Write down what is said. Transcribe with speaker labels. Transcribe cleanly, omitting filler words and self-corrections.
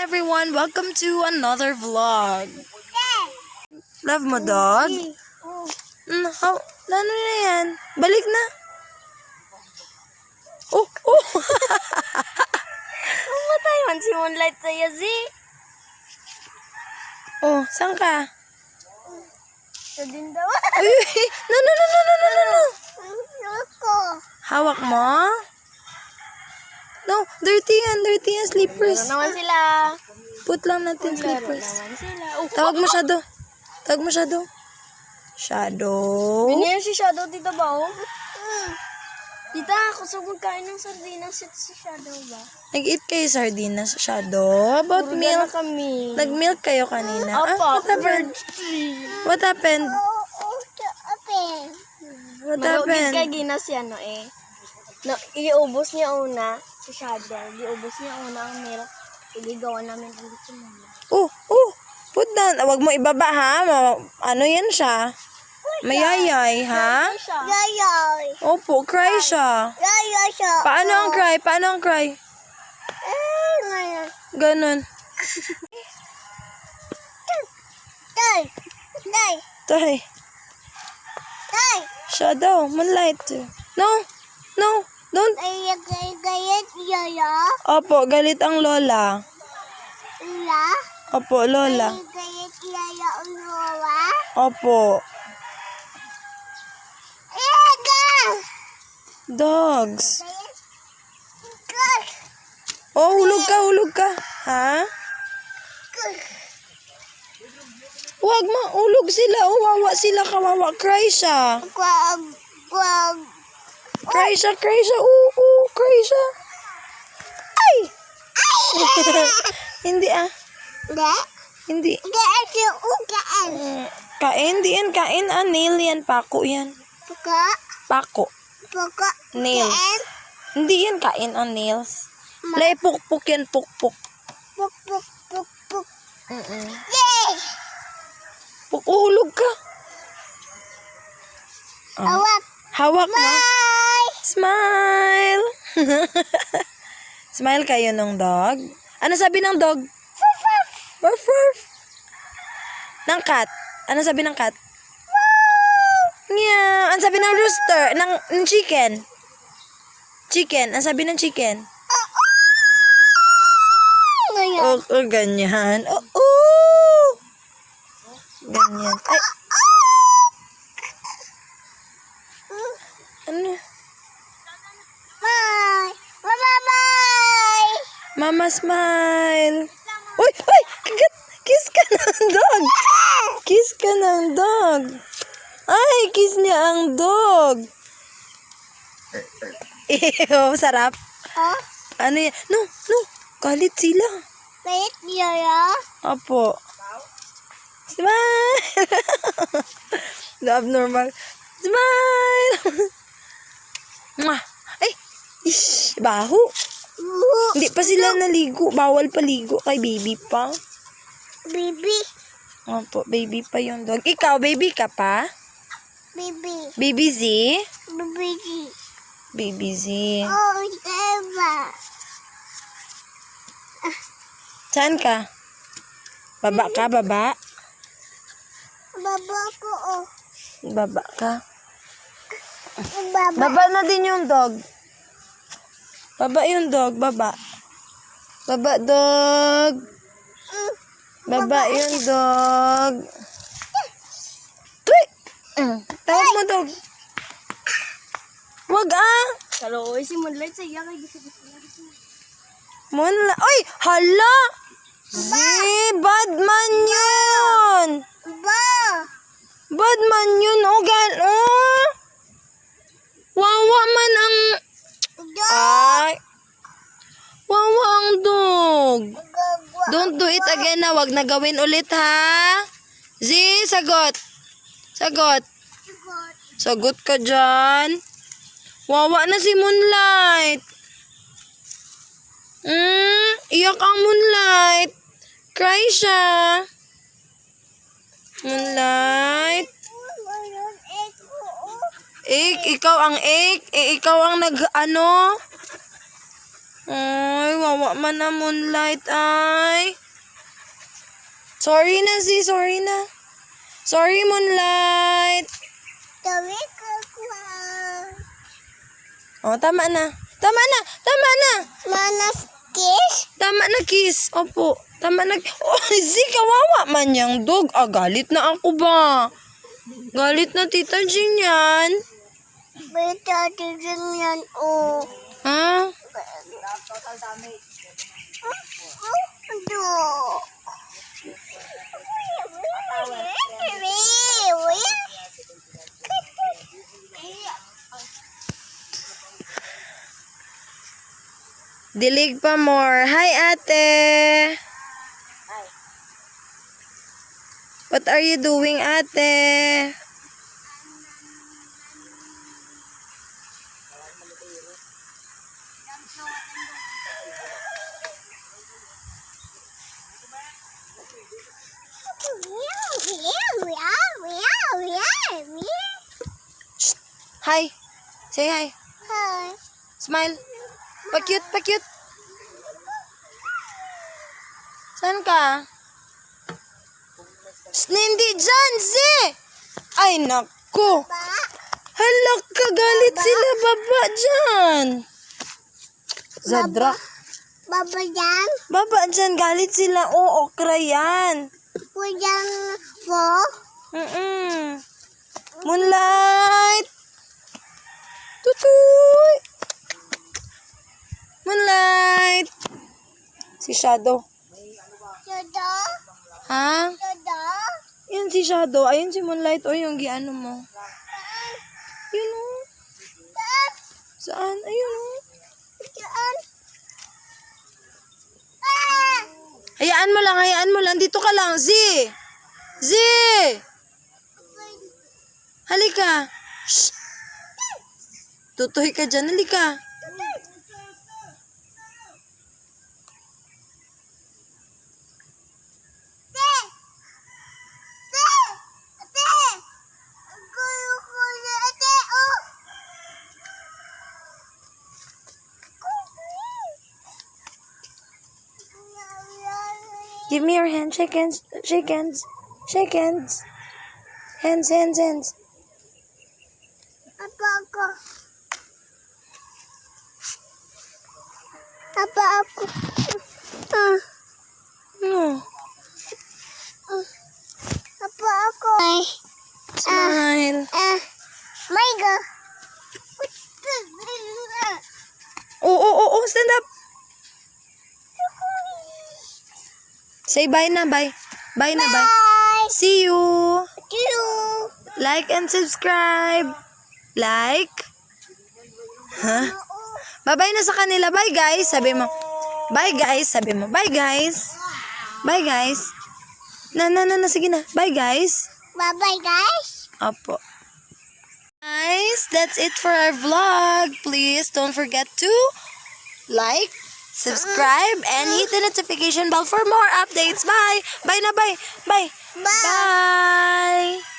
Speaker 1: everyone, welcome to another vlog. Love mo, dog? Ano na yan? Balik na. Oh!
Speaker 2: Mamatay man si Moonlight sa'yo, Z.
Speaker 1: Oh, saan ka?
Speaker 2: Sa din daw.
Speaker 1: Ay, no.
Speaker 2: Ako.
Speaker 1: Hawak mo? No, dirty yan, slippers.
Speaker 2: Naman sila.
Speaker 1: Put lang natin slippers.
Speaker 2: Naman sila.
Speaker 1: Tawag mo Shadow. Shadow.
Speaker 2: Ganyan si Shadow, tita ba? Tita, gusto magkain ng sardinas si Shadow ba?
Speaker 1: Nag-eat kayo sardinas, Shadow? About
Speaker 2: Puro
Speaker 1: milk?
Speaker 2: na kami.
Speaker 1: Nag-milk kayo kanina?
Speaker 2: Opo,
Speaker 1: What happened? What happened?
Speaker 2: Malugid ka ginas yan, no eh. No, iubos niya una, si Shadow. Iubos niya una ang milk. Iligawan namin ulit si Mama.
Speaker 1: Oh, put down. Huwag mo ibaba, ha? Ano yan siya? Mayayay, ha?
Speaker 2: Yayay.
Speaker 1: Opo, cry siya.
Speaker 2: Yayay siya.
Speaker 1: Paano ang cry?
Speaker 2: Ngayon.
Speaker 1: Ganon.
Speaker 2: Tay.
Speaker 1: Tay. Shadow, Moonlight. No, don't.
Speaker 2: Gayat yaya.
Speaker 1: Opo, galit ang lola.
Speaker 2: Ila.
Speaker 1: Opo, lola.
Speaker 2: Gayat yaya unawa.
Speaker 1: Opo. Dogs. Oh, hulog ka. Ha? Huwag mahulog sila. Oh, wawa sila, kawawa. Cry siya. Cry siya. Cry siya. Ay! Hindi Hindi. Kain, di yan. Kain, nail yan. Pako yan. Pako. Nails. Hindi yan kain, nails. Lay, pukpuk yan, pukpuk. Pukuhulog ka. Hawak mo. Smile. Smile kayo ng dog. Ano sabi ng dog? Woof woof. Ng cat. Ano sabi ng cat? Yeah. Ano sabi ng rooster? Ng chicken? Chicken. Ano sabi ng chicken? Oh, ganyan. Ganyan. Ay. Ano? Mama smile. Uy! Kagat! Kiss ka ng dog. Ay, kiss niya ang dog. Ew, sarap. Ano yan? No. Galit sila.
Speaker 2: Gayat yaya.
Speaker 1: Opo. Smile. Love normal. Smile. Mwah. Ay, ish, baho. Hindi pa sila naligo. Bawal paligo kay baby pa.
Speaker 2: Baby.
Speaker 1: Opo, baby pa yung dog. Ikaw, baby ka pa?
Speaker 2: Baby.
Speaker 1: Baby Z?
Speaker 2: Baby.
Speaker 1: Baby Z.
Speaker 2: Oh, Eva.
Speaker 1: Saan ka? Baba ka, baba?
Speaker 2: Baba ko, oh.
Speaker 1: Baba ka?
Speaker 2: Baba.
Speaker 1: Baba na din yung dog. Baba yung dog, baba. Baba, dog. Baba yung dog. Tuy! Tawag mo, dog. Wag
Speaker 2: Kaloy, si Moonlight sa iya kay gusto.
Speaker 1: Moonlight. Ay, hala! Bad man yun! Bad man yun, Wawa man ang... Ay! Wawa ang dog! Don't do it again na. Wag na gawin ulit, ha? Z, sagot! Sagot ka dyan. Wawa na si Moonlight. Iyak ang Moonlight. Cry siya. Moonlight. Ikaw ang ikaw ang Ay, wawa man na Moonlight, ay. Sorry na, si. Sorry na. Sorry, Moonlight.
Speaker 2: Sabi ko.
Speaker 1: Oh, tama na. Tama na. Tama na.
Speaker 2: Manas kiss?
Speaker 1: Tama na, kiss. Opo. Tama na. Oh, si, kawawa man yung dog. Ah, galit na ako ba? Galit na Tita Jean yan.
Speaker 2: Beta, tigil yan, oh.
Speaker 1: Ha? Dilig pa more. Hi, ate. What are you doing, ate? Shh. Hi. Say hi.
Speaker 2: Hi.
Speaker 1: Smile. Pa-cute, pa-cute. Saan ka? Shh, hindi dyan, Zi! Ay, naku. Halak ka, galit sila, baba dyan. Zadra.
Speaker 2: Baba dyan?
Speaker 1: Baba dyan, galit sila. Oo, okra yan.
Speaker 2: Walang po?
Speaker 1: Moonlight. Tutoy. Moonlight. Si Shadow.
Speaker 2: Sada?
Speaker 1: Ha?
Speaker 2: Sada?
Speaker 1: Yan si Shadow. Ayun si Moonlight. O yung giano mo. Yun o. Saan? Ayun o.
Speaker 2: Saan?
Speaker 1: Hayaan mo lang, hayaan mo lang. Dito ka lang. Z! Z! Halika. Shh! Tutoy ka dyan. Halika. Give me your hand. Shake hands. Shake hands. Shake hands. Hands, hands, hands.
Speaker 2: Apa ako? Apa ako?
Speaker 1: No.
Speaker 2: Apa ako?
Speaker 1: Smile.
Speaker 2: My God.
Speaker 1: Oh, stand up. Say bye na, bye. Bye na, bye.
Speaker 2: Bye.
Speaker 1: See you.
Speaker 2: See you.
Speaker 1: Like and subscribe. Like. Huh? Bye-bye na sa kanila. Bye, guys. Sabi mo. Bye, guys. Sabi mo. Bye, guys. Bye, guys. Na. Sige na. Bye, guys.
Speaker 2: Bye-bye, guys.
Speaker 1: Opo. Guys, that's it for our vlog. Please don't forget to like, subscribe, and hit the notification bell for more updates. Bye. Bye na, bye. Bye.
Speaker 2: Bye.
Speaker 1: Bye.